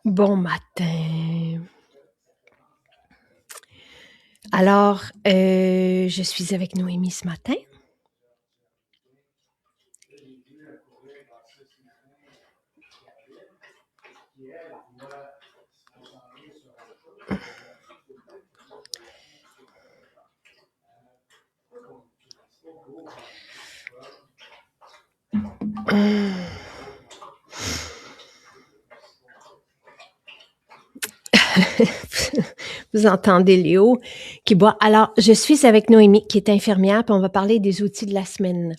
Bon matin. Alors, je suis avec Noémie ce matin. Vous entendez Léo qui boit. Alors, je suis avec Noémie qui est infirmière, puis on va parler des outils de la semaine.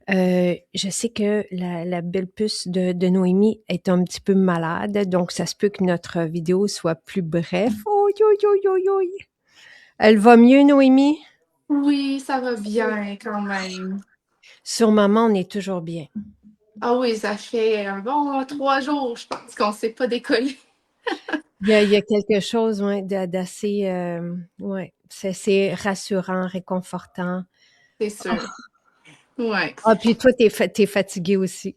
Je sais que la belle puce de Noémie est un petit peu malade, donc ça se peut que notre vidéo soit plus bref. Oh, yo, yo, yo, yo. Elle va mieux, Noémie? Oui, ça va bien quand même. Sur maman, on est toujours bien. Ah oui, ça fait un bon 3 jours, je pense qu'on ne s'est pas décollé. Il y a quelque chose ouais, d'assez... ouais, c'est rassurant, réconfortant. C'est sûr. Ouais. Ah, puis toi, t'es fatiguée aussi.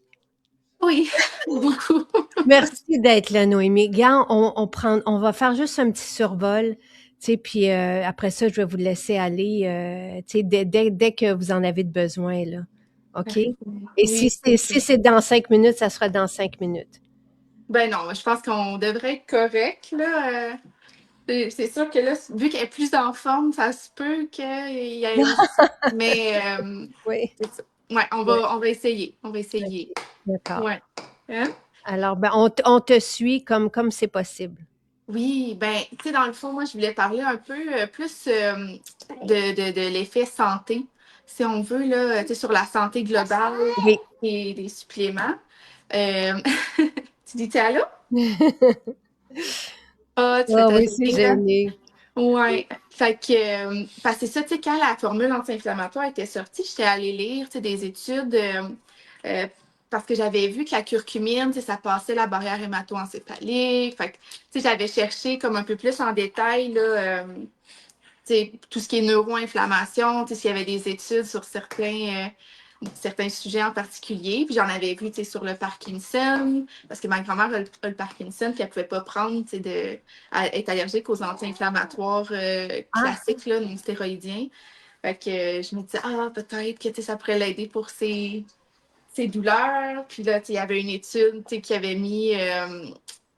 Oui, beaucoup. Merci d'être là, Noémie. Gars, on va faire juste un petit survol, tu sais, puis après ça, je vais vous laisser aller, tu sais, dès que vous en avez de besoin, là. OK? Et si Oui, c'est si c'est dans 5 minutes, ça sera dans 5 minutes. ben non, je pense qu'on devrait être correct, là. C'est sûr que là, vu qu'elle est plus en forme, ça se peut qu'il y ait aussi. Mais Oui. c'est ça. Ouais, on Ouais, va, on va essayer. On va essayer. OK. D'accord. Ouais. Hein? Alors, ben, on te suit comme c'est possible. Oui, ben, tu sais, dans le fond, moi, je voulais parler un peu plus de l'effet santé, si on veut, là, tu sais, sur la santé globale Oui. et des suppléments. Euh, tu dis allô? Ah, tu fais Ah ta oui, c'est journée, là? gêné. Ouais. Fait que, parce que c'est ça, tu sais, quand la formule anti-inflammatoire était sortie, j'étais allée lire, tu sais, des études, euh, parce que j'avais vu que la curcumine, tu sais, ça passait la barrière hémato-encéphalique. Fait que, tu sais, j'avais cherché comme un peu plus en détail, là, tu sais, tout ce qui est neuro-inflammation, tu sais, s'il y avait des études sur certains sujets en particulier. Puis j'en avais vu, tu sais, sur le Parkinson, parce que ma grand-mère a le Parkinson, puis elle pouvait pas prendre, tu sais, elle est allergique aux anti-inflammatoires Ah, classiques, là, non stéroïdiens. Fait que je me disais, ah, peut-être que, tu sais, ça pourrait l'aider pour ses douleurs. Puis là, tu sais, il y avait une étude, tu sais, qui avait mis,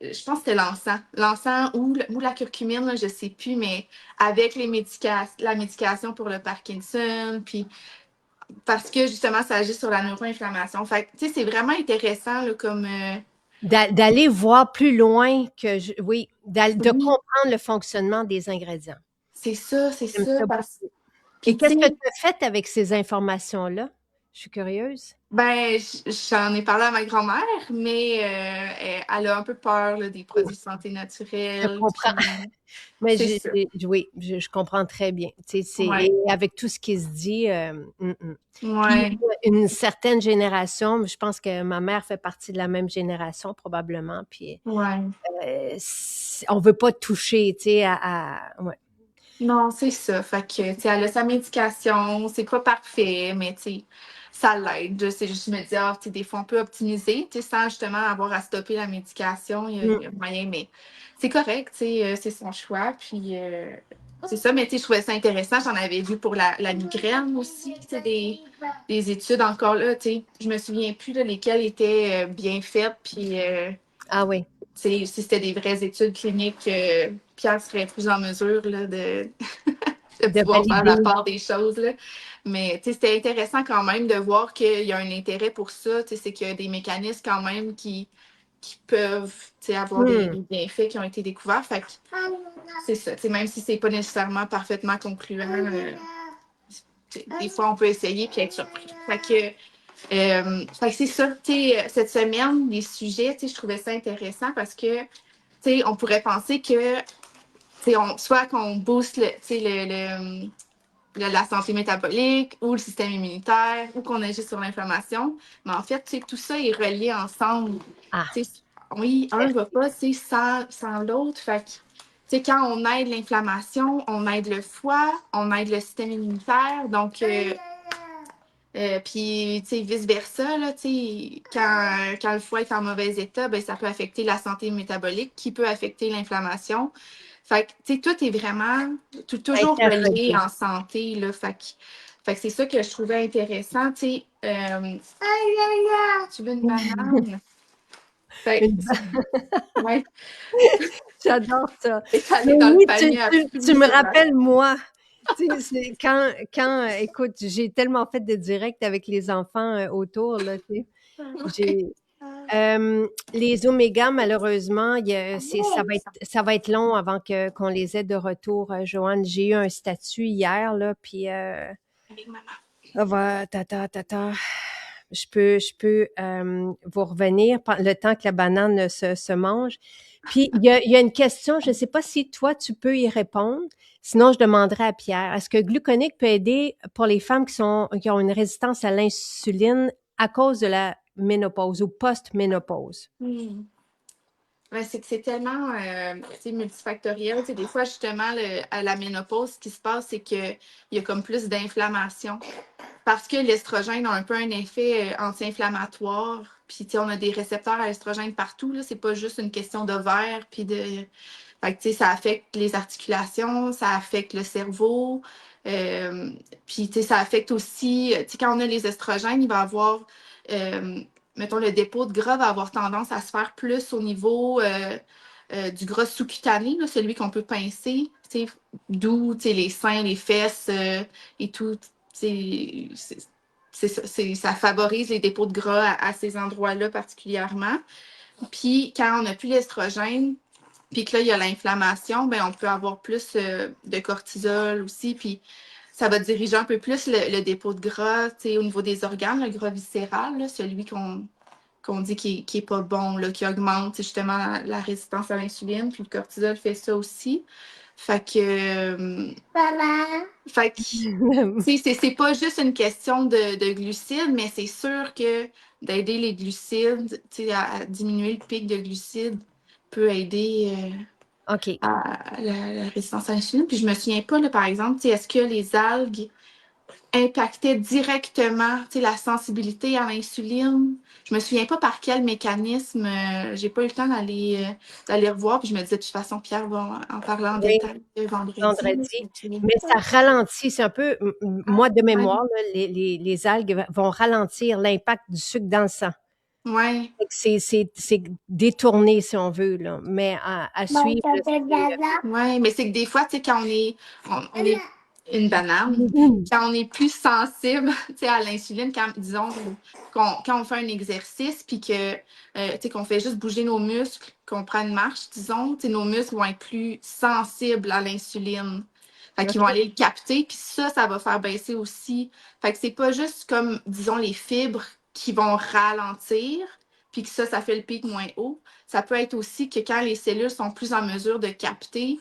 je pense que c'était l'encens. L'encens ou la curcumine, là, je sais plus, mais avec la médication pour le Parkinson, puis parce que justement, ça agit sur la neuroinflammation. Fait que, tu sais, c'est vraiment intéressant, là, comme... d'aller voir plus loin que oui, de Oui, comprendre le fonctionnement des ingrédients. c'est J'aime ça, ça parce... beaucoup. Et Puis, tu qu'est-ce que sais, tu as fait avec ces informations-là? Je suis curieuse. ben, j'en ai parlé à ma grand-mère, mais elle a un peu peur, là, des Oui, produits de santé je naturels, comprends. puis Mais c'est ça. oui, je comprends très bien. Tu sais, et Ouais, avec tout ce qui se dit, Puis ouais. une certaine génération, je pense que ma mère fait partie de la même génération probablement, puis Ouais. on veut pas toucher, tu sais, ouais. Non, c'est ça. Fait que, tu sais, elle a sa médication, c'est pas parfait, mais tu sais, ça l'aide. C'est juste, je me dis, ah, tu sais, des fois, on peut optimiser, tu sais, sans justement avoir à stopper la médication. Il y a moyen, mais c'est correct, tu sais, c'est son choix. Puis, c'est ça, mais tu sais, je trouvais ça intéressant. J'en avais vu pour la migraine aussi, tu sais, des études encore là, tu sais. Je me souviens plus de lesquelles étaient bien faites, puis Ah oui, si c'était des vraies études cliniques, Pierre serait plus en mesure là, de de pouvoir faire la valider. part des choses. Là. Mais c'était intéressant quand même de voir qu'il y a un intérêt pour ça. C'est qu'il y a des mécanismes quand même qui peuvent avoir des Mmh. bienfaits qui ont été découverts. Fait que c'est ça. Même si c'est pas nécessairement parfaitement concluant, des fois on peut essayer puis être surpris. Fait que c'est ça, cette semaine, les sujets, je trouvais ça intéressant parce que on pourrait penser que soit qu'on booste la santé métabolique ou le système immunitaire ou qu'on agit sur l'inflammation. Mais en fait, tout ça est relié ensemble. Ah, T'sais, oui, un ne va merci. pas sans l'autre. Fait que, quand on aide l'inflammation, on aide le foie, on aide le système immunitaire. Donc, Puis, tu sais, vice-versa, là, tu sais, quand le foie est en mauvais état, ben, ça peut affecter la santé métabolique, qui peut affecter l'inflammation. Fait que, tu sais, tout est vraiment toujours relié Interrelié. en santé, là. Fait que c'est ça que je trouvais intéressant, tu sais. Tu veux une banane? Fait Une que, ouais, J'adore ça. est Mais allée dans le oui, tu panier à tu tu fruits me sur la... rappelles moi. Tu sais, c'est écoute, j'ai tellement fait de directs avec les enfants, autour là, tu sais. Ouais. J'ai les omégas malheureusement, il y a c'est ça va être long avant que qu'on les ait de retour, Joanne. J'ai eu un statut hier là, puis, Avec maman. Je peux vous revenir le temps que la banane se mange. Puis, il y a une question, je ne sais pas si toi, tu peux y répondre. Sinon, je demanderai à Pierre. Est-ce que gluconique peut aider pour les femmes qui ont une résistance à l'insuline à cause de la ménopause ou post-ménopause? Hmm. Ouais, c'est que c'est tellement tu sais, multifactoriel. Tu sais, des fois, justement, à la ménopause, ce qui se passe, c'est qu'il y a comme plus d'inflammation. Parce que l'estrogène a un peu un effet anti-inflammatoire. Puis, tu sais, on a des récepteurs à l'estrogène partout, là. C'est pas juste une question d'ovaire. Puis de. Fait que, tu sais, ça affecte les articulations, ça affecte le cerveau. Euh, Puis, tu sais, ça affecte aussi. Tu sais, quand on a les estrogènes, il va y avoir. euh, Mettons, le dépôt de gras va avoir tendance à se faire plus au niveau du gras sous-cutané, là, celui qu'on peut pincer, tu sais, d'où tu sais, les seins, les fesses et tout. Tu sais, ça favorise les dépôts de gras à ces endroits-là particulièrement. Puis quand on n'a plus l'estrogène, puis que là, il y a l'inflammation, ben, on peut avoir plus de cortisol aussi. Puis ça va diriger un peu plus le dépôt de gras, tu sais, au niveau des organes, le gras viscéral, là, celui qu'on dit qui est pas bon, là, qui augmente justement la résistance à l'insuline. Puis le cortisol fait ça aussi. Fait que. Fait que, tu sais, c'est pas juste une question de glucides, mais c'est sûr que d'aider les glucides, tu sais, à diminuer le pic de glucides peut aider OK. à la résistance à l'insuline. Puis je me souviens pas, là, par exemple, tu sais, est-ce que les algues impactait directement, tu sais, la sensibilité à l'insuline. Je me souviens pas par quel mécanisme. J'ai pas eu le temps d'aller revoir. Puis je me disais, de toute façon, Pierre va en parler en Oui, détail vendredi. Là. vendredi. Mais ça ralentit, c'est un peu, moi de Ouais. mémoire, là, les algues vont ralentir l'impact du sucre dans le sang. Ouais. Fait que c'est détourné, si on veut, là. Mais à suivre, là, Ouais, mais c'est que des fois, tu sais, quand on est une banane, Mhm. quand on est plus sensible, tu sais, à l'insuline, quand, disons, quand on fait un exercice, puis que, tu sais, qu'on fait juste bouger nos muscles, qu'on prend une marche, disons, tu sais, nos muscles vont être plus sensibles à l'insuline. Fait qu'ils vont OK. aller le capter, puis ça va faire baisser aussi. Fait que c'est pas juste comme, disons, les fibres qui vont ralentir, puis que ça fait le pic moins haut. Ça peut être aussi que quand les cellules sont plus en mesure de capter,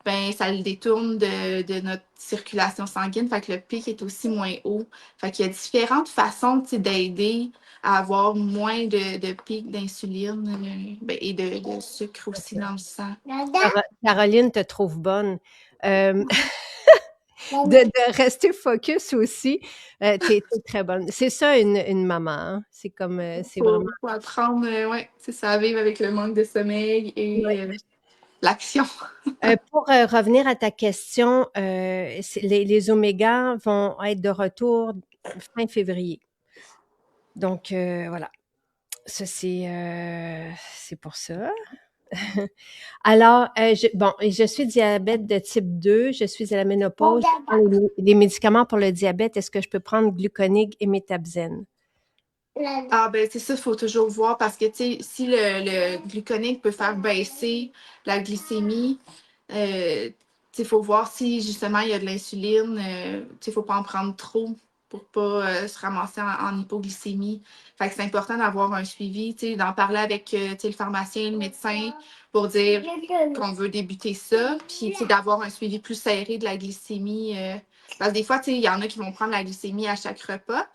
ben ça le détourne de notre circulation sanguine, fait que le pic est aussi moins haut. Fait qu'il y a différentes façons, tu sais, d'aider à avoir moins de pics d'insuline ben, et de sucre aussi dans le sang. Caroline te trouve bonne. Euh, de rester focus aussi. T'es très bonne. C'est ça une maman, hein. C'est comme, c'est vraiment. Faut apprendre, ouais, c'est ça, à vivre avec le manque de sommeil et l'action. Pour revenir à ta question, les omégas vont être de retour fin février. Donc, voilà. Ça, c'est pour ça. Alors, bon, je suis diabète de type 2, je suis à la ménopause, je prends les médicaments pour le diabète. Est-ce que je peux prendre gluconique et métabzène? Ah ben c'est ça, il faut toujours voir parce que tu sais, si le gluconique peut faire baisser la glycémie, il faut voir si justement il y a de l'insuline. Il ne faut pas en prendre trop pour pas se ramasser en hypoglycémie. Fait que c'est important d'avoir un suivi, d'en parler avec le pharmacien, le médecin pour dire qu'on veut débuter ça, puis d'avoir un suivi plus serré de la glycémie. Parce que des fois, il y en a qui vont prendre la glycémie à chaque repas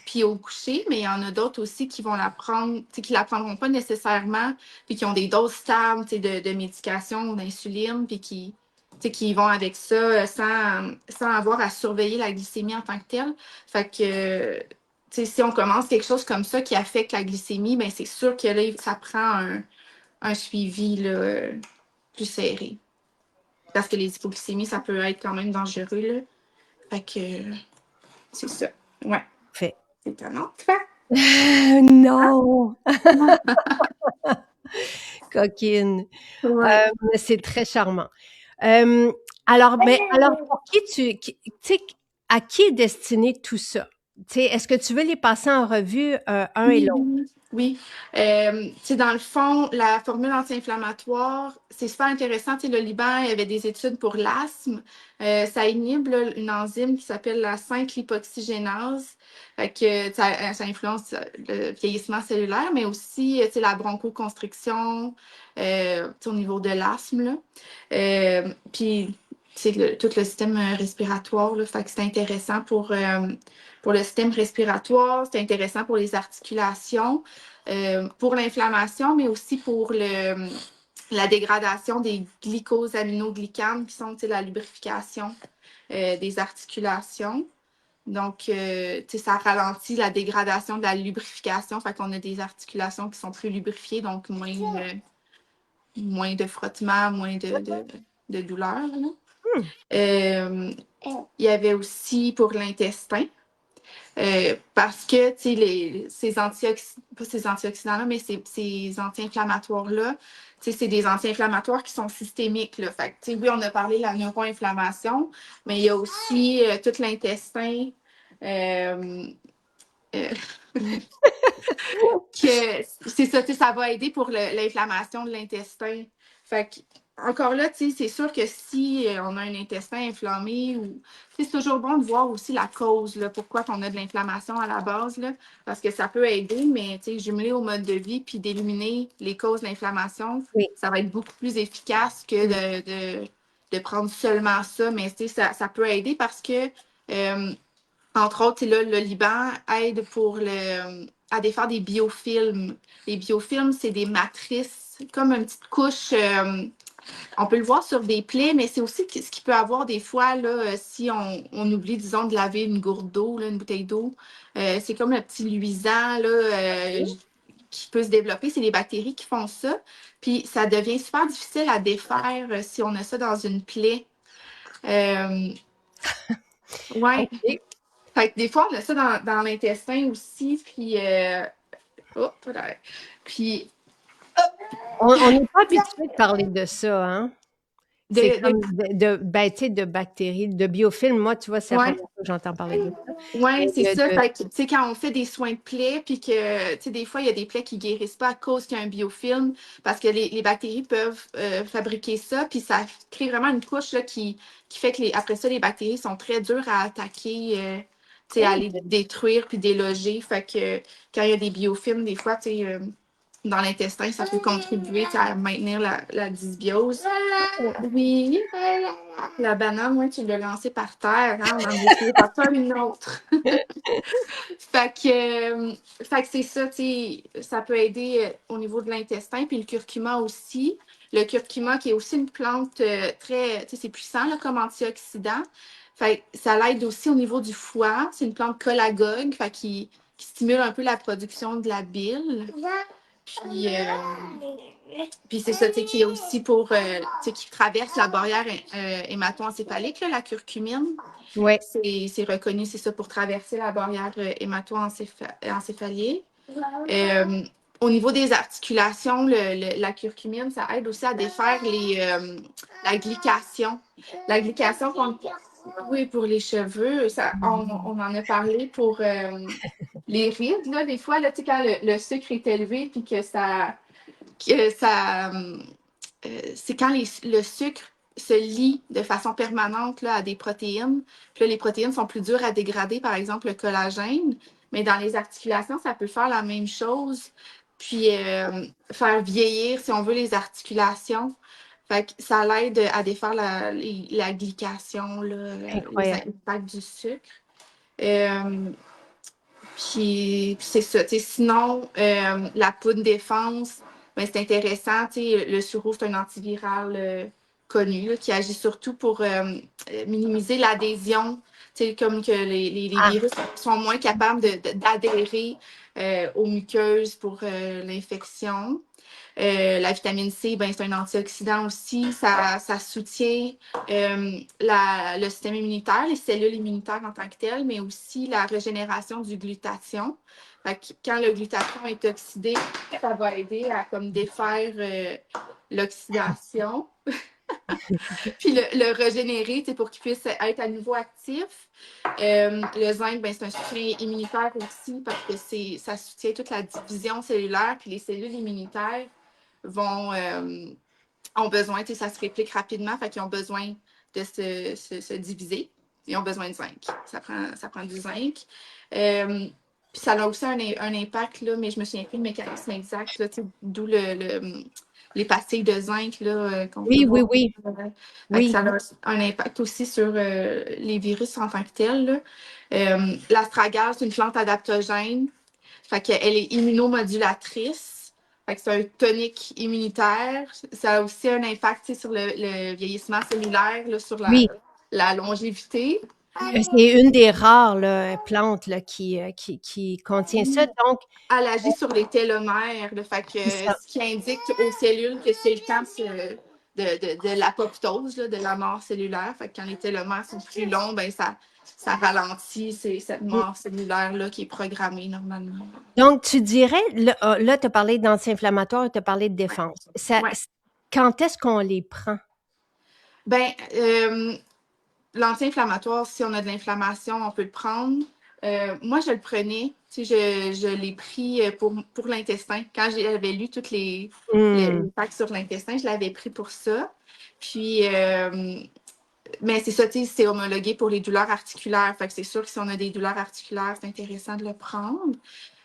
puis au coucher, mais il y en a d'autres aussi qui vont la prendre, tu sais, qui la prendront pas nécessairement, puis qui ont des doses stables, tu sais, de médication, d'insuline, puis qui vont avec ça sans avoir à surveiller la glycémie en tant que telle. Fait que, si on commence quelque chose comme ça qui affecte la glycémie, ben c'est sûr que là, ça prend un suivi là, plus serré. Parce que les hypoglycémies, ça peut être quand même dangereux. Là. Fait que, c'est ça. Ouais. Fait. C'est un autre. Non! Ah, Coquine. ouais. C'est très charmant. Euh, alors pour qui tu sais, à qui est destiné tout ça? Tu sais, est-ce que tu veux les passer en revue un et Oui, l'autre? oui, oui. Dans le fond, la formule anti-inflammatoire, c'est super intéressant. Le Liban, il y avait des études pour l'asthme. Ça inhibe là, une enzyme qui s'appelle la 5-lipoxygénase. Fait que, ça influence le vieillissement cellulaire, mais aussi la bronchoconstriction au niveau de l'asthme. Là. Puis, tout le système respiratoire. Là, fait que c'est intéressant pour le système respiratoire, c'est intéressant pour les articulations, pour l'inflammation, mais aussi pour la dégradation des glycosaminoglycanes, qui sont la lubrification des articulations. Donc, ça ralentit la dégradation de la lubrification, fait qu'on a des articulations qui sont plus lubrifiées, donc moins de frottement, moins de douleur. Hmm. Il y avait aussi pour l'intestin. Parce que, tu sais, pas ces antioxydants-là, mais ces anti-inflammatoires-là, tu sais, c'est des anti-inflammatoires qui sont systémiques, là. Fait que, tu sais, oui, on a parlé de la neuroinflammation, mais il y a aussi tout l'intestin, euh, euh, que c'est ça, tu sais, ça va aider pour l'inflammation de l'intestin. Fait que, encore là, tu sais, c'est sûr que si on a un intestin inflammé, ou c'est toujours bon de voir aussi la cause, là, pourquoi on a de l'inflammation à la base, là, parce que ça peut aider, mais tu sais, jumeler au mode de vie puis d'éliminer les causes de l'inflammation, Oui. ça va être beaucoup plus efficace que de prendre seulement ça, mais tu sais, ça peut aider parce que entre autres, là, le Liban aide à défaire des biofilms. Les biofilms, c'est des matrices, comme une petite couche. On peut le voir sur des plaies, mais c'est aussi ce qu'il peut avoir des fois là, si on oublie, disons, de laver une gourde d'eau, là, une bouteille d'eau. C'est comme le petit luisant là, qui peut se développer. C'est les bactéries qui font ça. Puis ça devient super difficile à défaire si on a ça dans une plaie. Euh, ouais. OK. Fait que des fois, on a ça dans l'intestin aussi, puis hop, là. Puis On n'est pas habitué de parler de ça, hein? C'est de, de comme ben, tu sais, de bactéries, de biofilms. Moi, tu vois, c'est la ouais, première fois que j'entends parler de ça. ouais, Mais c'est ça. Fait que, tu sais, quand on fait des soins de plaies, puis que, tu sais, des fois, il y a des plaies qui guérissent pas à cause qu'il y a un biofilm, parce que les bactéries peuvent fabriquer ça, puis ça crée vraiment une couche là, qui fait que après ça, les bactéries sont très dures à attaquer, tu sais, à les détruire puis déloger. Fait que quand il y a des biofilms, des fois, tu sais, dans l'intestin, ça peut contribuer à maintenir la dysbiose. Oui. La banane, ouais, tu l'as lancée par terre, hein, on en a essayé par terre une autre. Fait que c'est ça, tu sais, ça peut aider au niveau de l'intestin, puis le curcuma aussi. Le curcuma qui est aussi une plante très, tu sais, c'est puissant là, comme antioxydant. Fait que ça l'aide aussi au niveau du foie. C'est une plante cholagogue, fait qui stimule un peu la production de la bile. Puis, puis c'est ça, tu sais, qui est aussi pour, tu sais, qui traverse la barrière hémato-encéphalique, là, la curcumine. ouais, C'est reconnu, c'est ça, pour traverser la barrière hémato-encéphalique. Euh, Au niveau des articulations, la curcumine, ça aide aussi à défaire la glycation. La glycation, oui, pour les cheveux, on en a parlé pour les rides, là, des fois, là, tu sais, quand le sucre est élevé, puis c'est quand le sucre se lie de façon permanente là, à des protéines. Puis là, les protéines sont plus dures à dégrader, par exemple le collagène. Mais dans les articulations, ça peut faire la même chose. Puis faire vieillir, si on veut, les articulations. Fait que ça l'aide à défaire la glycation, là, les incroyable. impacts du sucre. Euh, puis c'est ça. Sinon, la poudre défense, ben, c'est intéressant. Le sureau, c'est un antiviral connu, là, qui agit surtout pour minimiser l'adhésion. Comme que les Ah, virus sont moins capables d'adhérer aux muqueuses pour l'infection. La vitamine C, ben, c'est un antioxydant aussi. Ça soutient le système immunitaire, les cellules immunitaires en tant que telles, mais aussi la régénération du glutathion. Fait que quand le glutathion est oxydé, ça va aider à comme défaire l'oxydation, puis le régénérer pour qu'il puisse être à nouveau actif. Le zinc, ben, c'est un soutien immunitaire aussi parce que ça soutient toute la division cellulaire, puis les cellules immunitaires ont besoin, ça se réplique rapidement, fait qu'ils ont besoin de se diviser. Ils ont besoin de zinc. Ça prend du zinc. Puis ça a aussi un impact, là, mais je me souviens plus du mécanisme exact, là, d'où les pastilles de zinc qu'on peut oui, oui, voir. oui, Ça oui. a un impact aussi sur les virus en tant que tels. L'astragale, c'est une plante adaptogène. Fait qu'elle est immunomodulatrice. Fait que c'est un tonique immunitaire. Ça a aussi un impact sur le vieillissement cellulaire, là, sur Oui, la longévité. c'est une des rares là, plantes là, qui contient ça. Donc, Elle agit sur les télomères. Là, fait que, c'est ça. ce qui indique aux cellules que c'est le temps de l'apoptose, là, de la mort cellulaire. Fait que quand les télomères sont plus longs, ben, ça ralentit cette Mm. mort cellulaire-là qui est programmée normalement. Donc, tu dirais, là, tu as parlé d'anti-inflammatoire, tu as parlé de Ouais. défense. Ça, Ouais. quand est-ce qu'on les prend? Ben, l'anti-inflammatoire, si on a de l'inflammation, on peut le prendre. Moi, je le prenais. Je l'ai pris pour l'intestin. Quand j'avais lu toutes Hmm, les packs sur l'intestin, je l'avais pris pour ça. Puis, mais c'est ça, c'est homologué pour les douleurs articulaires. Fait que c'est sûr que si on a des douleurs articulaires, c'est intéressant de le prendre.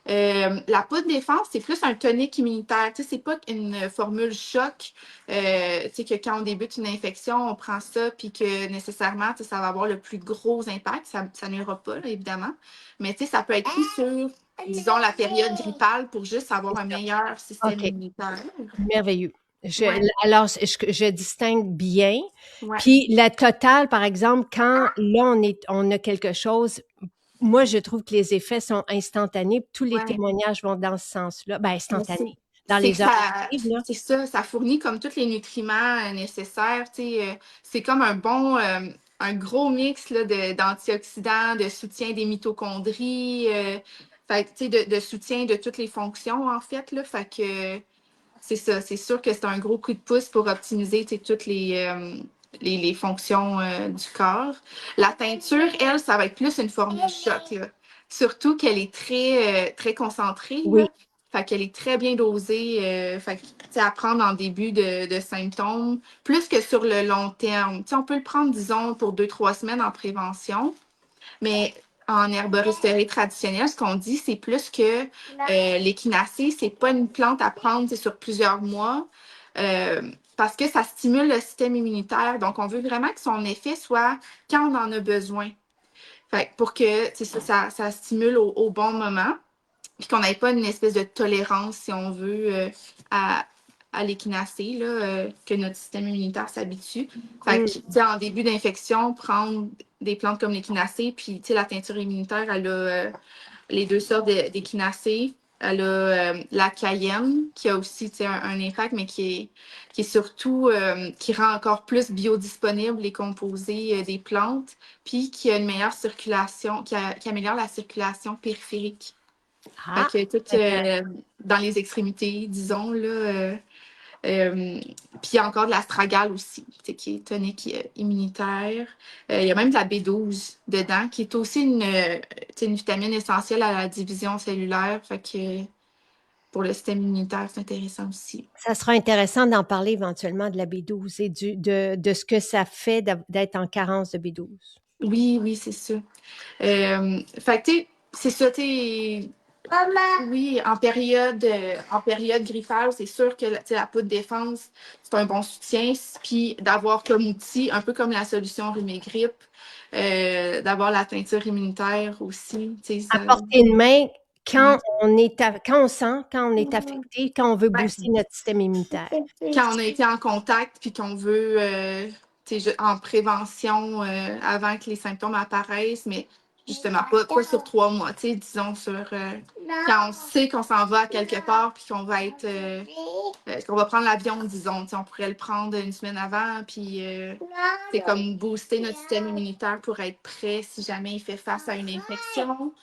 La poudre défense, c'est plus un tonique immunitaire. Tu sais, c'est pas une formule choc. Tu sais, que quand on débute une infection, on prend ça, puis que nécessairement, tu sais, ça va avoir le plus gros impact. Ça n'ira pas, là, évidemment. Mais tu sais, ça peut être pris sur, disons, la période grippale pour juste avoir c'est un ça. meilleur système OK. immunitaire. Merveilleux. Ouais, Alors, je distingue bien. ouais, Puis la totale, par exemple, quand là, on a quelque chose, moi, je trouve que les effets sont instantanés. Tous les ouais. témoignages vont dans ce sens-là. Ben, Mais instantanés. Dans c'est les que heures qui suivent, là. c'est ça, ça fournit comme tous les nutriments nécessaires. Tu sais, c'est comme un gros mix là, d'antioxydants, de soutien des mitochondries, fait, que, tu sais, de soutien de toutes les fonctions, en fait. Là, fait que c'est ça, c'est sûr que c'est un gros coup de pouce pour optimiser tu sais, toutes les fonctions du corps. La teinture, elle, ça va être plus une formule choc. Là. Surtout qu'elle est très concentrée. Oui. Là. Fait qu'elle est très bien dosée. Fait que, tu sais, à prendre en début de symptômes, plus que sur le long terme. Tu sais, on peut le prendre, disons, pour 2, 3 semaines en prévention. Mais en herboristerie traditionnelle, ce qu'on dit, c'est plus que l'échinacée, c'est pas une plante à prendre sur plusieurs mois parce que ça stimule le système immunitaire. Donc, on veut vraiment que son effet soit quand on en a besoin. Fait que pour que ça stimule au bon moment, puis qu'on n'ait pas une espèce de tolérance, si on veut, à l'échinacée, là, que notre système immunitaire s'habitue. Fait que, Mm. tu sais, en début d'infection, prendre des plantes comme l'échinacée, puis, tu sais, la teinture immunitaire, elle a les deux sortes d'échinacée. Elle a la cayenne, qui a aussi, tu sais, un impact, mais qui est surtout, qui rend encore plus biodisponible les composés des plantes, puis qui a une meilleure circulation, qui améliore la circulation périphérique. Fait Ah, que tout intéressant. dans les extrémités, disons, là. Euh, puis il y a encore de l'astragale aussi, qui est tonique immunitaire. Il y a même de la B12 dedans, qui est aussi une vitamine essentielle à la division cellulaire. Fait que pour le système immunitaire, c'est intéressant aussi. Ça sera intéressant d'en parler éventuellement de la B12 et de ce que ça fait d'être en carence de B12. Oui, oui, c'est ça. Fait que, tu sais, c'est ça, tu sais, oui, en période grippale, c'est sûr que la poudre défense, c'est un bon soutien. Puis d'avoir comme outil, un peu comme la solution rhume-grippe, d'avoir la teinture immunitaire aussi. Tu sais, À portée de main, quand on est affecté, quand on veut Ouais. booster notre système immunitaire. Quand on a été en contact, puis qu'on veut, en prévention avant que les symptômes apparaissent, mais justement, pas sur 3 mois, disons quand on sait qu'on s'en va à quelque part, puis qu'on va être, qu'on va prendre l'avion, disons, on pourrait le prendre une semaine avant, puis c'est comme booster notre système immunitaire pour être prêt si jamais il fait face à une infection.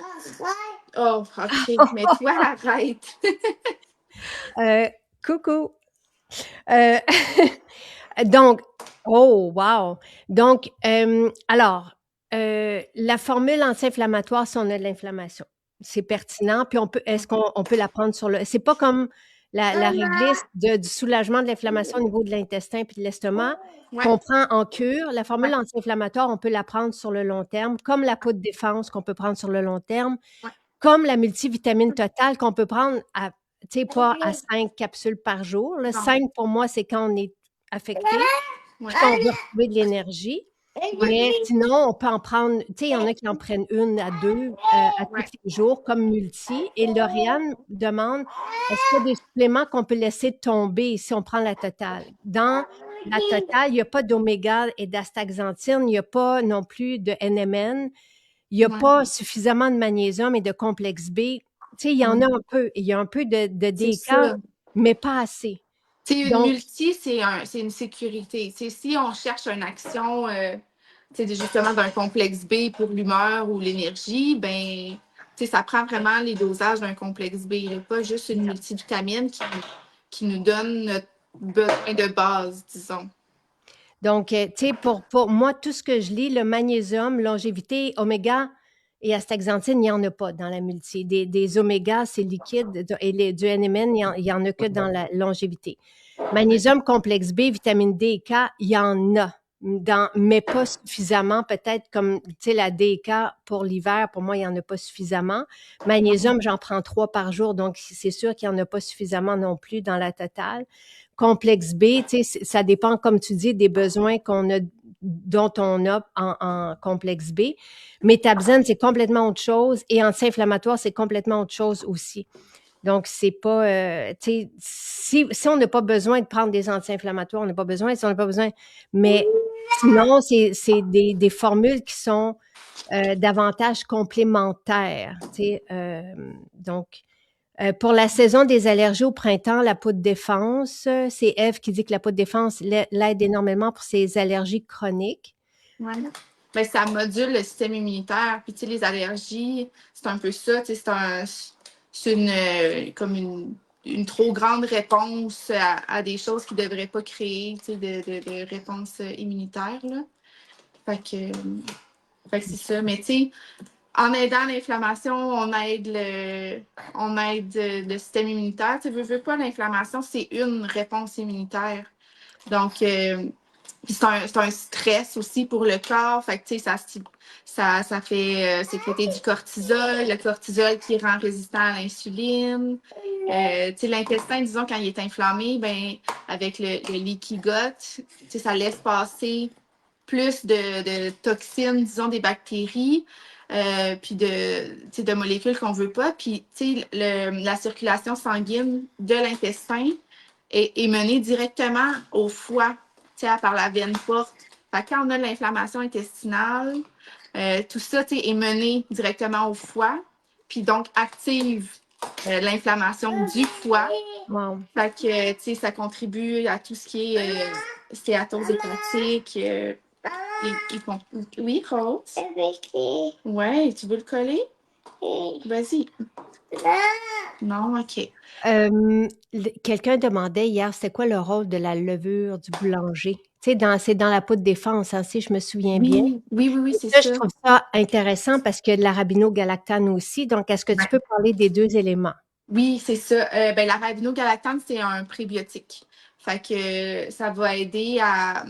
Oh, OK, mais toi, arrête. Coucou! Euh, donc, oh, wow! Donc, alors, la formule anti-inflammatoire, si on a de l'inflammation, c'est pertinent. Puis est-ce qu'on peut la prendre sur le. C'est pas comme la réglisse du soulagement de l'inflammation au niveau de l'intestin puis de l'estomac Ouais, qu'on prend en cure. La formule ouais, anti-inflammatoire, on peut la prendre sur le long terme, comme la poudre défense qu'on peut prendre sur le long terme, ouais. comme la multivitamine totale qu'on peut prendre à, tu sais, pas à 5 capsules par jour. Là. Non. 5 pour moi, c'est quand on est affecté, Ouais. puis qu'on veut retrouver de l'énergie. Mais sinon, on peut en prendre, tu sais, il y en a qui en prennent 1 à 2 à tous Ouais. les jours comme multi. Et Lauriane demande, est-ce qu'il y a des suppléments qu'on peut laisser tomber si on prend la totale? Dans la totale, il n'y a pas d'oméga et d'astaxanthine, il n'y a pas non plus de NMN, il n'y a Ouais. pas suffisamment de magnésium et de complexe B. Tu sais, il y en a un peu. Il y a un peu de C'est DK, ça. mais pas assez. Une Donc, multi, c'est une sécurité. Si on cherche une action, justement d'un complexe B pour l'humeur ou l'énergie, ben, ça prend vraiment les dosages d'un complexe B. Il n'y a pas juste une multivitamine qui nous donne notre besoin de base, disons. Donc, tu sais, pour moi, tout ce que je lis, le magnésium, longévité, oméga et astaxanthine, il n'y en a pas dans la multi. Des omégas, c'est liquide, et du NMN, il y en a que dans la longévité. Magnésium, complexe B, vitamine D et K, il y en a, mais pas suffisamment, peut-être comme, tu sais, la D et K pour l'hiver, pour moi, il n'y en a pas suffisamment. Magnésium, j'en prends 3 par jour, donc c'est sûr qu'il n'y en a pas suffisamment non plus dans la totale. Complexe B, tu sais, ça dépend, comme tu dis, des besoins dont on a en complexe B. Métabzène, c'est complètement autre chose. Et anti-inflammatoire, c'est complètement autre chose aussi. Donc, c'est pas, tu sais, si on n'a pas besoin de prendre des anti-inflammatoires, on n'a pas besoin. Si on n'a pas besoin, mais sinon, c'est des formules qui sont davantage complémentaires, tu sais. Donc, pour la saison des allergies au printemps, la poudre défense, c'est Eve qui dit que la poudre défense l'aide énormément pour ses allergies chroniques. Ouais. Ben, ça module le système immunitaire. Puis, les allergies, c'est un peu ça. C'est comme une trop grande réponse à des choses qui ne devraient pas créer de réponse immunitaire. Là. Fait que, fait que c'est ça. Mais, en aidant l'inflammation, on aide le système immunitaire. Tu veux pas, l'inflammation, c'est une réponse immunitaire. Donc, c'est un stress aussi pour le corps. Fait que, ça fait sécréter du cortisol, le cortisol qui rend résistant à l'insuline. L'intestin, disons, quand il est inflammé, ben, avec le leaky gut, ça laisse passer plus de toxines, disons, des bactéries, puis de molécules qu'on veut pas. Puis, la circulation sanguine de l'intestin est menée directement au foie, par la veine porte. Fait que quand on a de l'inflammation intestinale, tout ça, est mené directement au foie, puis donc active l'inflammation du foie. Wow. Fait que, ça contribue à tout ce qui est stéatose hépatique. Oui, Rose? Ouais, tu veux le coller? Vas-y. Non, OK. Quelqu'un demandait hier, c'était quoi le rôle de la levure du boulanger? Tu sais, c'est dans la poudre défense, hein, si je me souviens bien. Oui, Et c'est ça, je ça. trouve ça intéressant parce qu'il y a de l'arabinogalactane aussi. Donc, est-ce que tu peux parler des 2 éléments? Oui, c'est ça. Ben, l'arabinogalactane, c'est un prébiotique. Fait que ça va aider à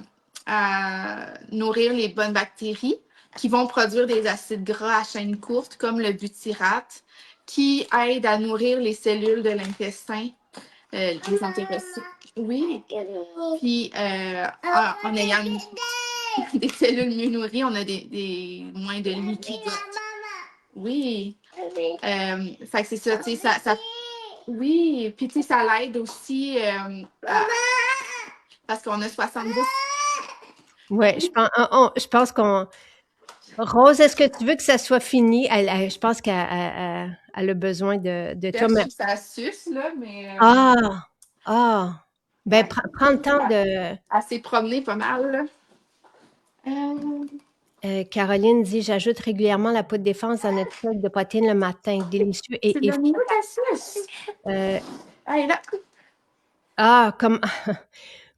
nourrir les bonnes bactéries qui vont produire des acides gras à chaîne courte, comme le butyrate, qui aident à nourrir les cellules de l'intestin, les entérocytes. Oui. Puis, en ayant des cellules mieux nourries, on a moins de liquide. Oui. Fait que c'est ça, tu sais, oui, puis tu sais, ça l'aide aussi parce qu'on a 70. Ouais, je pense qu'on Rose, est-ce que tu veux que ça soit fini? Je pense qu'elle a besoin de toi. Cherche ça suce, là, mais Ah! Ah! Ben, ouais. prends le temps de. Elle s'est promenée pas mal, là. Euh, Caroline dit, j'ajoute régulièrement la poudre d'essence dans notre shake de protéines le matin. Délicieux c'est et de efficace. niveau ta suce. Euh, Elle est là. comme,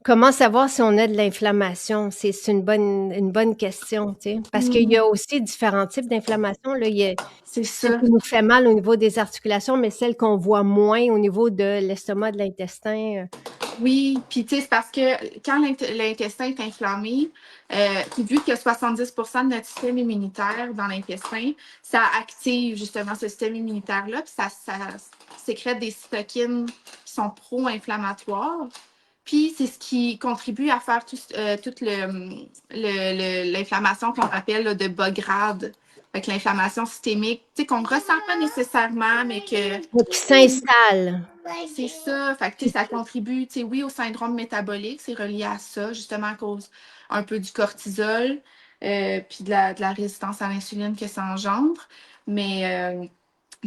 comment savoir si on a de l'inflammation? C'est une bonne question, tu sais. Parce qu'il y a aussi différents types d'inflammation. Là, il y a C'est celle ça. qui nous fait mal au niveau des articulations, mais celle qu'on voit moins au niveau de l'estomac, de l'intestin. Oui, puis tu sais, c'est parce que quand l'intestin est inflammé, puis vu que 70% de notre système immunitaire dans l'intestin, ça active justement ce système immunitaire-là, puis ça sécrète des cytokines qui sont pro-inflammatoires. Puis c'est ce qui contribue à faire toute l'inflammation qu'on appelle là, de bas grade. Fait que l'inflammation systémique, tu sais, qu'on ne ressent pas nécessairement, mais que Qui s'installe. c'est ça. Fait que, tu sais, ça contribue, tu sais, oui, au syndrome métabolique, c'est relié à ça, justement à cause un peu du cortisol, puis de la résistance à l'insuline que ça engendre. Mais,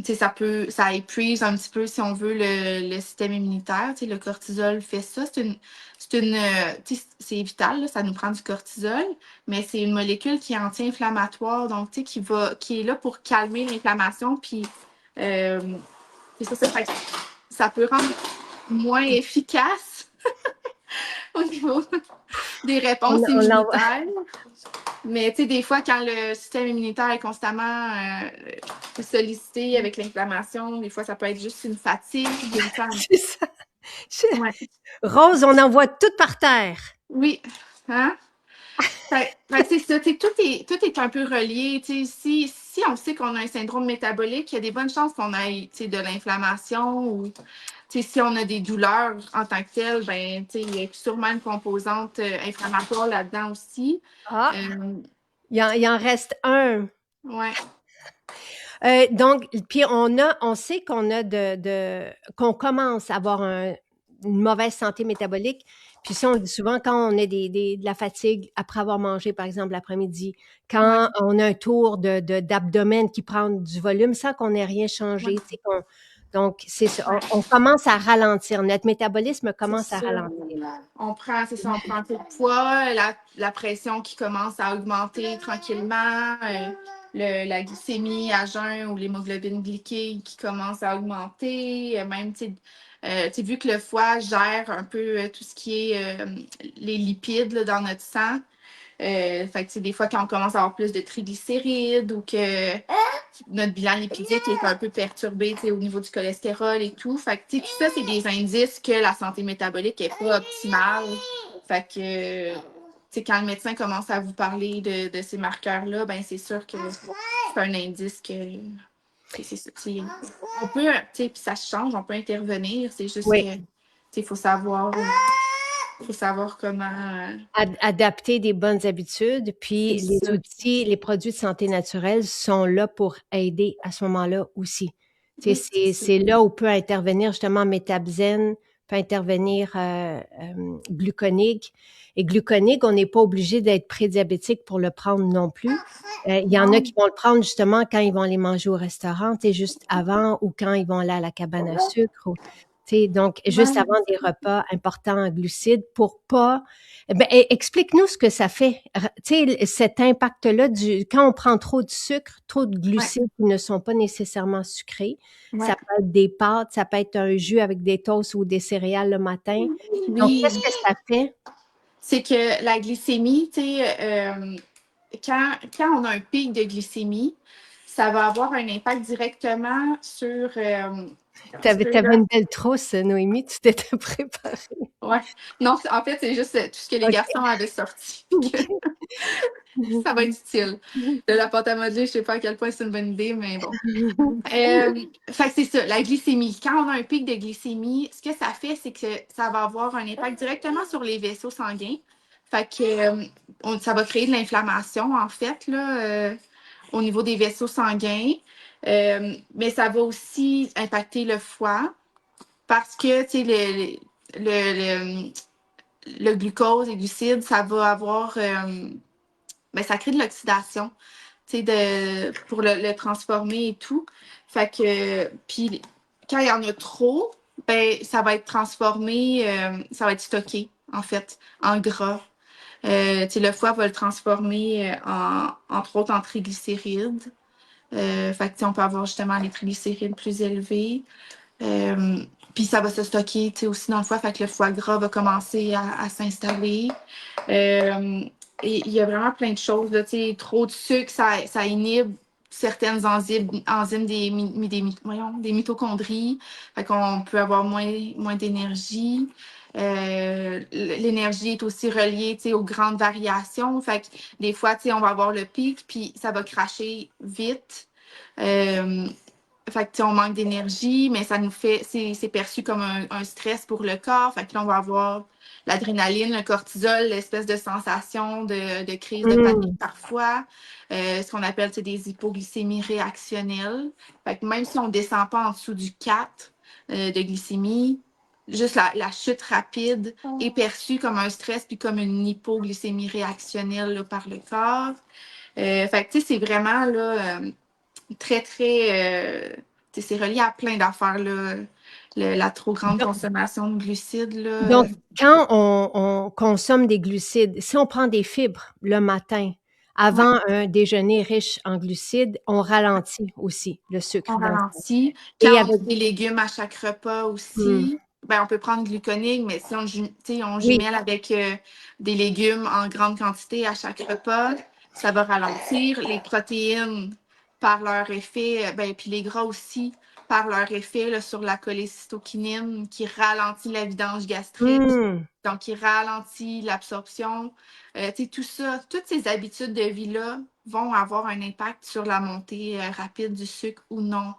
tu sais, ça épuise un petit peu, si on veut, le système immunitaire. Tu sais, le cortisol fait ça. Tu sais, c'est vital, là, ça nous prend du cortisol, mais c'est une molécule qui est anti-inflammatoire, donc, tu sais, qui est là pour calmer l'inflammation, puis, euh, c'est ça, ça peut rendre moins efficace au niveau des réponses On l'envoie. immunitaires. Mais tu sais, des fois, quand le système immunitaire est constamment sollicité avec l'inflammation, des fois, ça peut être juste une fatigue, une femme. C'est ça. Ouais. Rose, on envoie tout par terre. Oui. Hein? C'est ça, tu sais, tout est un peu relié. Tu sais, si on sait qu'on a un syndrome métabolique, il y a des bonnes chances qu'on ait tu sais, de l'inflammation ou tu sais, si on a des douleurs en tant que telles, ben, tu sais, il y a sûrement une composante inflammatoire là-dedans aussi. Ah, Euh, il en reste un. ouais, Donc, puis on sait qu'on a qu'on commence à avoir une mauvaise santé métabolique. Puis ça, on le dit souvent quand on a de la fatigue après avoir mangé, par exemple, l'après-midi, ouais, quand on a un tour d'abdomen qui prend du volume sans qu'on ait rien ouais. changé. Tu sais, donc, c'est ça. Ouais. On commence à ralentir. Notre métabolisme C'est commence à ça. ralentir. C'est ça, on prend un peu de poids, la pression qui commence à augmenter tranquillement, la glycémie à jeun ou l'hémoglobine glyquée qui commence à augmenter, même, tu sais, vu que le foie gère un peu tout ce qui est les lipides là, dans notre sang, fait que, des fois, quand on commence à avoir plus de triglycérides ou que notre bilan lipidique est un peu perturbé au niveau du cholestérol et tout. Fait que, tout ça, c'est des indices que la santé métabolique n'est pas optimale. Fait que, quand le médecin commence à vous parler de ces marqueurs-là, ben c'est sûr que c'est un indice que c'est ça. On peut, puis ça change, on peut intervenir. C'est juste Oui. que il faut savoir comment. Adapter des bonnes habitudes, C'est puis les ça. outils, les produits de santé naturelle sont là pour aider à ce moment-là aussi. Tu sais, Oui, c'est ça. c'est là où peut intervenir justement Métabzen, peut intervenir gluconique. Et gluconique, on n'est pas obligé d'être prédiabétique pour le prendre non plus. Il y en a Non. qui vont le prendre justement quand ils vont aller manger au restaurant, tu sais, juste avant ou quand ils vont aller à la cabane à sucre. Tu sais, donc, juste Ouais. avant des repas importants en glucides pour pas explique-nous ce que ça fait. Tu sais, cet impact-là quand on prend trop de sucre, trop de Ouais. glucides qui ne sont pas nécessairement sucrés, ça Ouais. peut être des pâtes, ça peut être un jus avec des toasts ou des céréales le matin. Donc, Oui. qu'est-ce que ça fait? C'est que la glycémie, tu sais, quand on a un pic de glycémie, ça va avoir un impact directement T'avais une belle trousse, Noémie, tu t'étais préparée. ouais. Non, en fait, c'est juste tout ce que les OK. garçons avaient sorti. Ça va être OK. utile. De la pâte à modeler, je sais pas à quel point c'est une bonne idée, mais bon. Fait que c'est ça, la glycémie. Quand on a un pic de glycémie, ce que ça fait, c'est que ça va avoir un impact directement sur les vaisseaux sanguins. Fait que ça va créer de l'inflammation, en fait, là, au niveau des vaisseaux sanguins. Mais ça va aussi impacter le foie parce que, tu sais, le, le glucose et glucides, ça va avoir, ben, ça crée de l'oxydation, tu sais, pour le transformer et tout. Fait que, puis quand il y en a trop, ben, ça va être transformé, ça va être stocké, en fait, en gras. Tu sais, le foie va le transformer entre autres en triglycérides. Fait que, tu sais, on peut avoir justement les triglycérides plus élevés. Euh, Puis ça va se stocker, tu sais, aussi dans le foie, fait que le foie gras va commencer à s'installer. Euh, et il y a vraiment plein de choses, là, tu sais, trop de sucre, ça inhibe certaines enzymes voyons, des mitochondries, fait qu'on peut avoir moins d'énergie. L'énergie est aussi reliée, tu sais, aux grandes variations, fait que des fois, tu sais, on va avoir le pic, puis ça va cracher vite. Euh, Fait que, tu sais, on manque d'énergie, mais ça nous fait, c'est perçu comme un stress pour le corps. Fait que là, on va avoir l'adrénaline, le cortisol, l'espèce de sensation de crise de panique Mmh. parfois, ce qu'on appelle, tu sais, des hypoglycémies réactionnelles. Fait que même si on ne descend pas en dessous du 4 de glycémie, juste la chute rapide est perçue comme un stress puis comme une hypoglycémie réactionnelle là, par le corps. Fait que, tu sais, c'est vraiment là, très, très. C'est relié à plein d'affaires, là. La trop grande Donc consommation de glucides, là. donc quand on consomme des glucides, si on prend des fibres le matin, Ouais, avant un déjeuner riche en glucides, on ralentit aussi le sucre on dans le sang ralentit. et Quand on avec mange des légumes à chaque repas mmh, aussi, ben, on peut prendre gluconique, mais si on oui, jumelle avec des légumes en grande quantité à chaque repas, ça va ralentir. Les protéines, par leur effet, ben, puis les gras aussi, par leur effet là, sur la cholécystokinine qui ralentit la vidange gastrique. mmh, Donc, qui ralentit l'absorption. Tu sais, tout ça, toutes ces habitudes de vie-là vont avoir un impact sur la montée rapide du sucre ou non.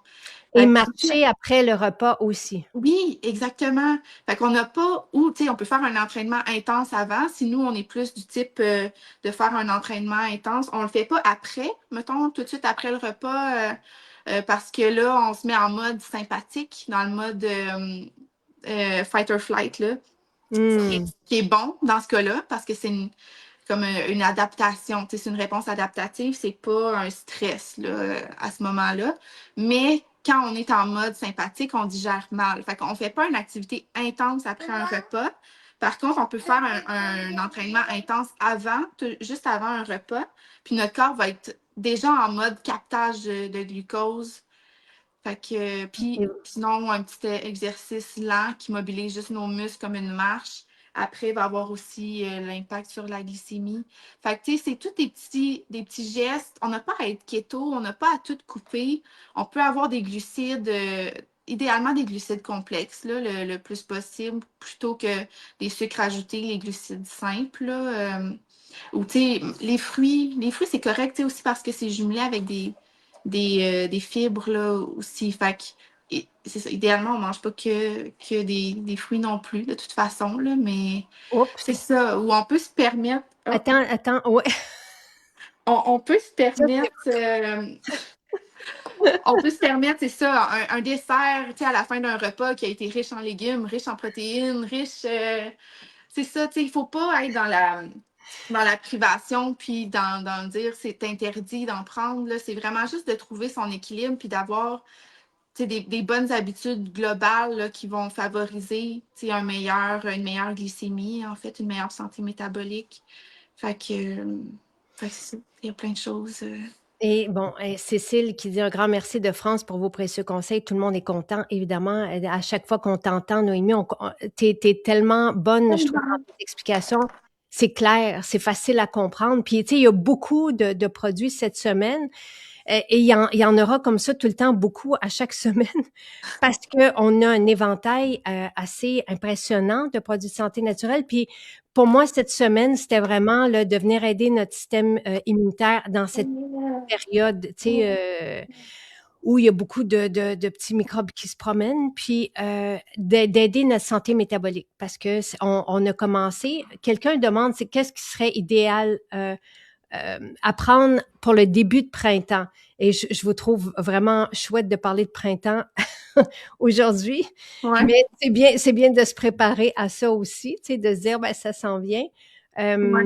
et Fait que, marcher après le repas aussi. oui, exactement. Fait qu'on n'a pas, ou, tu sais, on peut faire un entraînement intense avant. Si nous, on est plus du type de faire un entraînement intense, on le fait pas après, mettons, tout de suite après le repas, parce que là, on se met en mode sympathique, dans le mode fight or flight, là. Mmh, Qui est bon dans ce cas-là, parce que c'est comme une adaptation, tu sais, c'est une réponse adaptative, c'est pas un stress là, à ce moment-là. Mais quand on est en mode sympathique, on digère mal. Fait qu'on fait pas une activité intense après un repas. Par contre, on peut faire un entraînement intense avant, juste avant un repas, puis notre corps va être déjà en mode captage de glucose. Fait que, puis et sinon, un petit exercice lent qui mobilise juste nos muscles comme une marche. Après, va avoir aussi l'impact sur la glycémie. Fait que, tu sais, c'est tous des petits gestes. On n'a pas à être keto, on n'a pas à tout couper. On peut avoir des glucides, idéalement des glucides complexes, là, le plus possible, plutôt que des sucres ajoutés, les glucides simples, là. Ou, tu sais, les fruits, c'est correct, tu sais, aussi parce que c'est jumelé avec des fibres là, aussi. Fait que, c'est ça. Idéalement, on mange pas que des fruits non plus, de toute façon, là, mais c'est oups! ça. Où on peut se permettre. Ah, Attends, ouais, on peut se ça c'est permettre. On peut se permettre, c'est ça, un dessert, tu sais, à la fin d'un repas qui a été riche en légumes, riche en protéines, riche. C'est ça, tu sais, il faut pas être dans la privation, puis dans dire c'est interdit d'en prendre. Là. C'est vraiment juste de trouver son équilibre, puis d'avoir des bonnes habitudes globales là, qui vont favoriser une meilleure glycémie, en fait, une meilleure santé métabolique. Fait que, fait que c'est ça. Il y a plein de choses. et bon, et Cécile qui dit un grand merci de France pour vos précieux conseils. Tout le monde est content, évidemment. À chaque fois qu'on t'entend, Noémie, t'es tellement bonne, je trouve, dans tes explications. C'est clair, c'est facile à comprendre. Puis, tu sais, il y a beaucoup de produits cette semaine. Et il y en aura comme ça tout le temps beaucoup à chaque semaine parce qu'on a un éventail assez impressionnant de produits de santé naturelle. Puis pour moi, cette semaine, c'était vraiment là, de venir aider notre système immunitaire dans cette période, tu sais, où il y a beaucoup de petits microbes qui se promènent, puis d'aider notre santé métabolique parce que on a commencé. Quelqu'un demande, c'est qu'est-ce qui serait idéal à prendre pour le début de printemps. Et je vous trouve vraiment chouette de parler de printemps aujourd'hui, Ouais, mais c'est bien de se préparer à ça aussi, tu sais, de se dire, ben, ça s'en vient. Euh, ouais.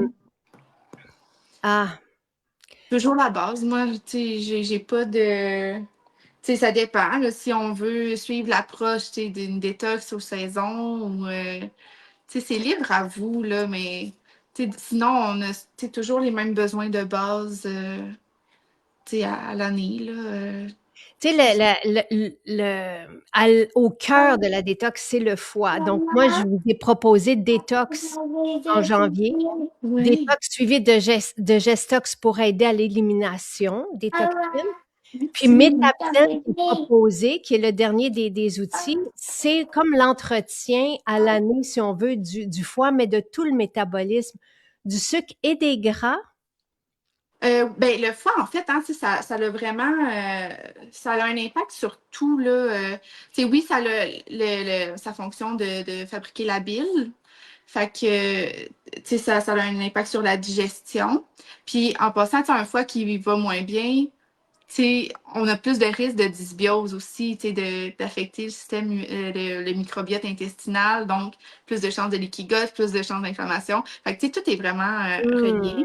ah, Toujours la base. Moi, tu sais, j'ai pas de. Tu sais, ça dépend. Là, si on veut suivre l'approche, tu sais, d'une détox aux saisons ou. Tu sais, c'est libre à vous, là, mais. Tu sais, sinon, on a tu sais, toujours les mêmes besoins de base, tu sais, à l'année, là. tu sais, au cœur de la détox, c'est le foie. Donc, moi, je vous ai proposé détox en janvier, Oui. détox suivi de gestox pour aider à l'élimination des toxines. Puis Métaplène qui est proposé, qui est le dernier des outils, c'est comme l'entretien à l'année, si on veut, du foie, mais de tout le métabolisme, du sucre et des gras. Ben, le foie, en fait, hein, tu sais, ça a vraiment ça a un impact sur tout. Là, tu sais, oui, ça a sa fonction de fabriquer la bile. Fait que, tu sais, ça a un impact sur la digestion. Puis, en passant, tu sais, un foie qui va moins bien, tu sais, on a plus de risques de dysbiose aussi, tu sais, d'affecter le système, le microbiote intestinal, donc plus de chances de leaky gut, plus de chances d'inflammation. Fait que, tu sais, tout est vraiment Hmm. relié.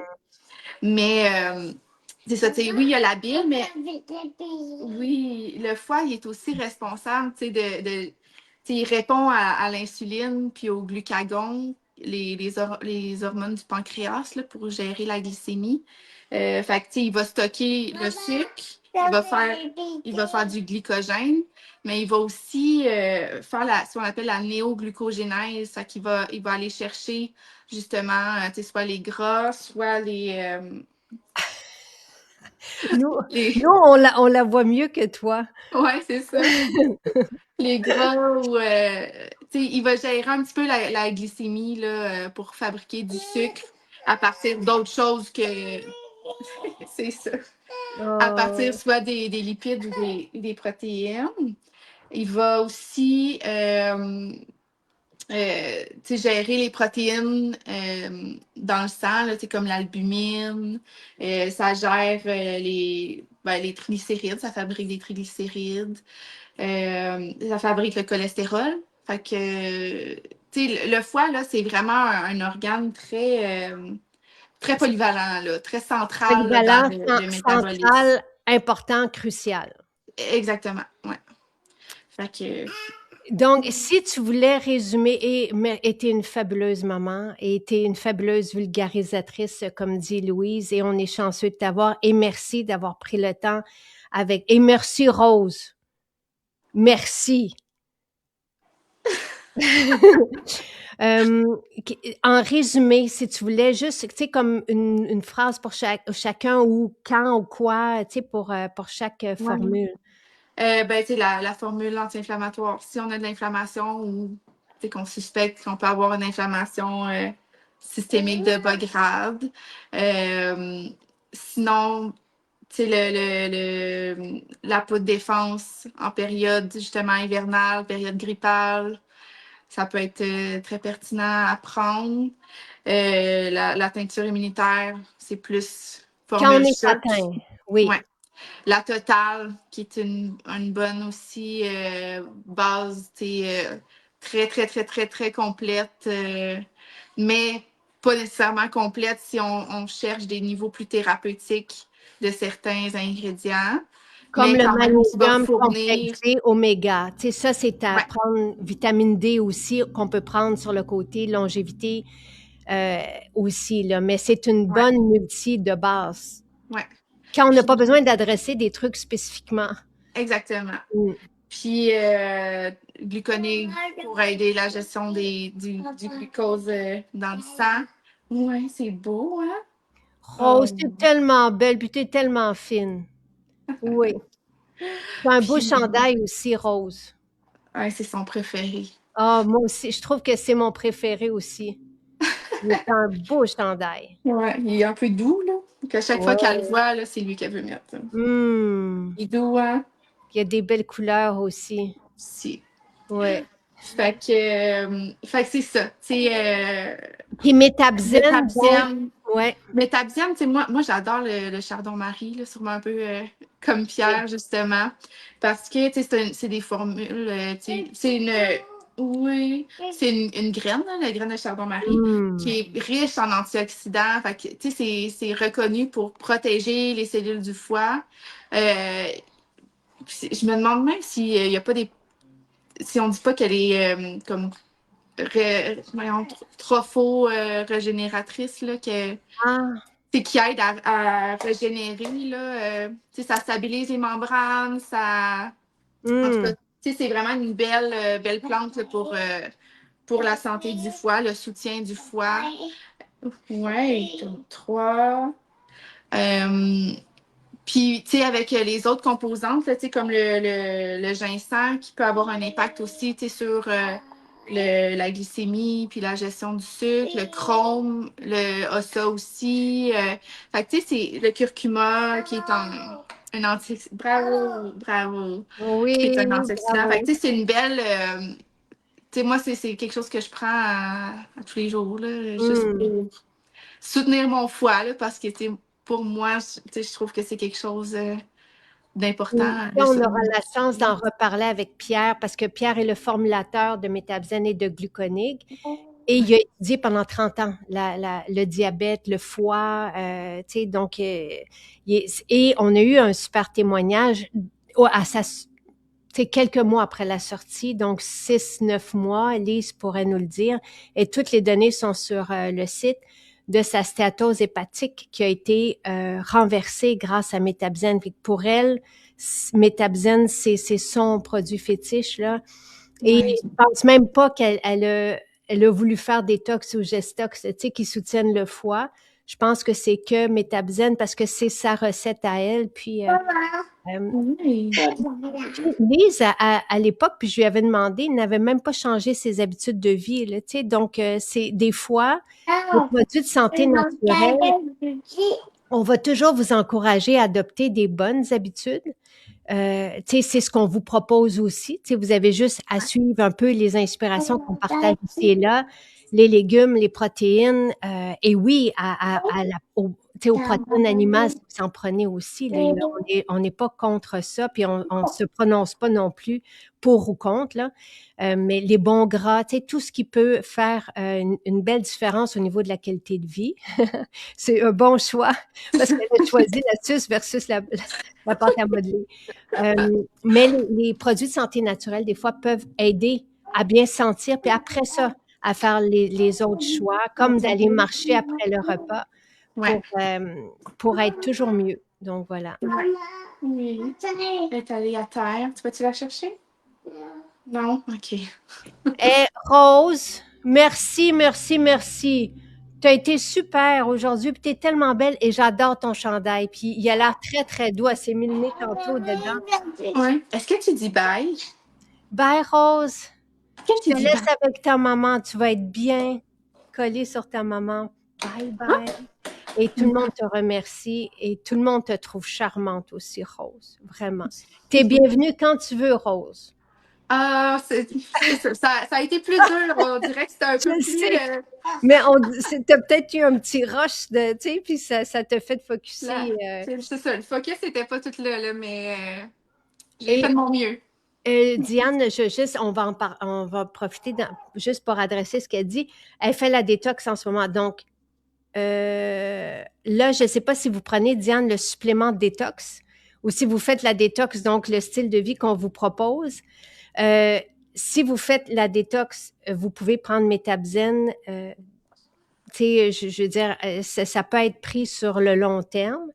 Mais c'est ça, tu sais, oui, il y a la bile, mais oui, le foie, il est aussi responsable, tu sais, tu sais, il répond à l'insuline puis au glucagon, les hormones du pancréas là, pour gérer la glycémie. Fait que, tu sais, il va stocker le sucre, il va faire du glycogène, mais il va aussi faire ce qu'on appelle la néoglucogénèse. Fait qu'il il va aller chercher justement, tu sais, soit les gras, soit Nous, les... nous on la voit mieux que toi. Ouais, c'est ça. Les gras ou tu sais, il va gérer un petit peu la glycémie là, pour fabriquer du sucre à partir d'autres choses que c'est ça. À partir Oh. soit des lipides ou des protéines. Il va aussi tu sais, gérer les protéines dans le sang, là, tu sais, comme l'albumine. Ça gère les triglycérides, ça fabrique des triglycérides. Ça fabrique le cholestérol. Fait que, tu sais, le foie, là, c'est vraiment un organe très polyvalent, là, très central là, dans Polyvalent, le métabolisme. central, important, crucial. Exactement, ouais. Fait que, Donc, si tu voulais résumer, mais était une fabuleuse maman et était une fabuleuse vulgarisatrice, comme dit Louise, et on est chanceux de t'avoir, et merci d'avoir pris le temps et merci Rose, merci. Euh, En résumé, si tu voulais juste, tu sais, comme une phrase pour chacun ou quand ou quoi, tu sais, pour chaque ouais. formule. Ben, tu sais, la formule anti-inflammatoire, si on a de l'inflammation ou tu sais, qu'on suspecte qu'on peut avoir une inflammation systémique de bas grade. Euh, Sinon, tu sais, la peau de défense en période justement hivernale, période grippale, ça peut être très pertinent à prendre. La teinture immunitaire, c'est plus Quand on formule est choc. atteint, oui. Ouais. La totale, qui est une bonne aussi base, très, très, très, très, très complète, mais pas nécessairement complète si on cherche des niveaux plus thérapeutiques de certains ingrédients, Comme mais le quand même qui va magnésium fournir. complexé oméga. Tu sais, ça, c'est à Ouais, prendre vitamine D aussi, qu'on peut prendre sur le côté longévité euh, aussi, là. Mais c'est une ouais, bonne multi de base. ouais. Quand on n'a pas Puis, besoin d'adresser des trucs spécifiquement. exactement. Mm. Puis, gluconée pour aider la gestion du glucose dans le sang. Ouais, c'est beau, hein? Rose, Oh. t'es tellement belle, puis t'es tellement fine. Oui. T'as un beau Puis, chandail aussi, Rose. ouais, c'est son préféré. Ah, moi aussi, je trouve que c'est mon préféré aussi. C'est un beau chandail. Ouais, il est un peu doux, là. Donc, à chaque fois qu'elle le Ouais. voit, là, c'est lui qu'elle veut mettre. Hmm. Il est doux, hein? Il y a des belles couleurs aussi. Si. Ouais. Fait que c'est ça. Puis Métabzen, donc, Métabzène. ouais. Métabzène, moi j'adore le chardon-marie, là, sûrement un peu comme Pierre, justement. Parce que c'est des formules. C'est une. Oui, c'est une graine, là, la graine de chardon-marie, Hmm. qui est riche en antioxydants. Fait que, c'est reconnu pour protéger les cellules du foie. Euh, je me demande même s'il n'y a pas des. Si on dit pas qu'elle est comme voyons, tropho-régénératrice, là, Ah, qui aide à régénérer. Là, ça stabilise les membranes. En tout cas, hmm. c'est vraiment une belle plante là, pour la santé du foie, le soutien du foie. Ouais, trois. Euh, Puis, avec les autres composantes, là, comme le ginseng, qui peut avoir un impact aussi, sur la glycémie, puis la gestion du sucre, le chrome, le ossa aussi. Fait que, c'est le curcuma, qui est un antioxydant. Bravo, bravo. Qui est Oui, un antioxydant. Fait que, bravo. c'est une belle. Moi, c'est quelque chose que je prends à tous les jours, là, juste Hmm. pour soutenir mon foie, là, parce que, pour moi, je trouve que c'est quelque chose Puis, d'important, le on aura soutenir. la chance d'en reparler avec Pierre parce que Pierre est le formulateur de Métabzen et de Gluconig. Et il a étudié pendant 30 ans le diabète, le foie, tu sais, donc, et on a eu un super témoignage à sa, tu sais, quelques mois après la sortie, donc 6, 9 mois, Lise pourrait nous le dire, et toutes les données sont sur le site de sa stéatose hépatique qui a été renversée grâce à Métabzen. Puis pour elle, Métabzen, c'est son produit fétiche, là. Et Ouais. je pense même pas qu'elle a voulu faire des tox ou gestox, tu sais, qui soutiennent le foie. Je pense que c'est que Métabzen parce que c'est sa recette à elle. Puis, Oui. Lise, à l'époque, puis je lui avais demandé, il n'avait même pas changé ses habitudes de vie, là, tu sais. Donc, c'est des fois, les produits de santé naturelle, on va toujours vous encourager à adopter des bonnes habitudes. C'est ce qu'on vous propose aussi. Vous avez juste à suivre un peu les inspirations qu'on partage ici et là, les légumes, les protéines, et oui, aux protéines animales, si vous en prenez aussi. Là, on n'est pas contre ça, puis on ne se prononce pas non plus pour ou contre, là. Mais les bons gras, tout ce qui peut faire une belle différence au niveau de la qualité de vie, c'est un bon choix parce qu'elle a choisi la suce versus la pâte à modeler. Mais les produits de santé naturelle, des fois, peuvent aider à bien se sentir, puis après ça, à faire les autres choix, comme d'aller marcher après le repas Ouais. pour être toujours mieux. Donc, voilà. Oui. Elle est allée à terre. Tu vas-tu la chercher? Non? OK. Et Rose, merci, merci, merci. Tu as été super aujourd'hui, puis tu es tellement belle et j'adore ton chandail. Puis il a l'air très, très doux. Elle s'est mis le nez tantôt dedans. Ouais. Est-ce que tu dis bye? Bye, Rose. Est-ce Je que tu te dis laisse bye? avec ta maman. Tu vas être bien collée sur ta maman. Bye bye. Et tout le monde te remercie et tout le monde te trouve charmante aussi, Rose. Vraiment. Tu es bienvenue quand tu veux, Rose. Ah, c'est ça. Ça a été plus dur. On dirait que c'était un Je peu le plus. sais. Mais t'as peut-être eu un petit rush de, tu sais, puis ça t'a fait focusser. C'est ça. Le focus n'était pas tout là, mais j'ai fait Et de mon mieux. Diane, on va profiter juste pour adresser ce qu'elle dit. Elle fait la détox en ce moment. Donc, là, je ne sais pas si vous prenez, Diane, le supplément de détox ou si vous faites la détox, donc le style de vie qu'on vous propose. Euh, si vous faites la détox, vous pouvez prendre Métabzen. Je veux dire, ça peut être pris sur le long terme.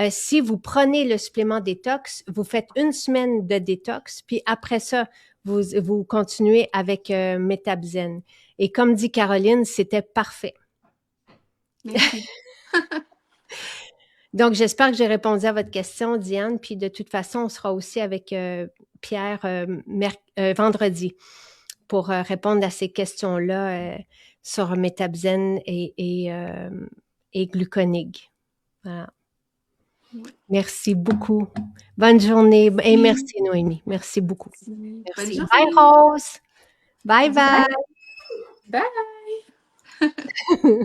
Si vous prenez le supplément détox, vous faites une semaine de détox, puis après ça, vous continuez avec Métabzen. Et comme dit Caroline, c'était parfait. Merci. Donc, j'espère que j'ai répondu à votre question, Diane. Puis de toute façon, on sera aussi avec Pierre vendredi pour répondre à ces questions-là sur Métabzen et Gluconig. Voilà. Merci beaucoup. Bonne journée et merci, Noémie. Merci beaucoup. Bonne Merci. Bye, journée. Rose. Bye On dit bye. bye! Bye!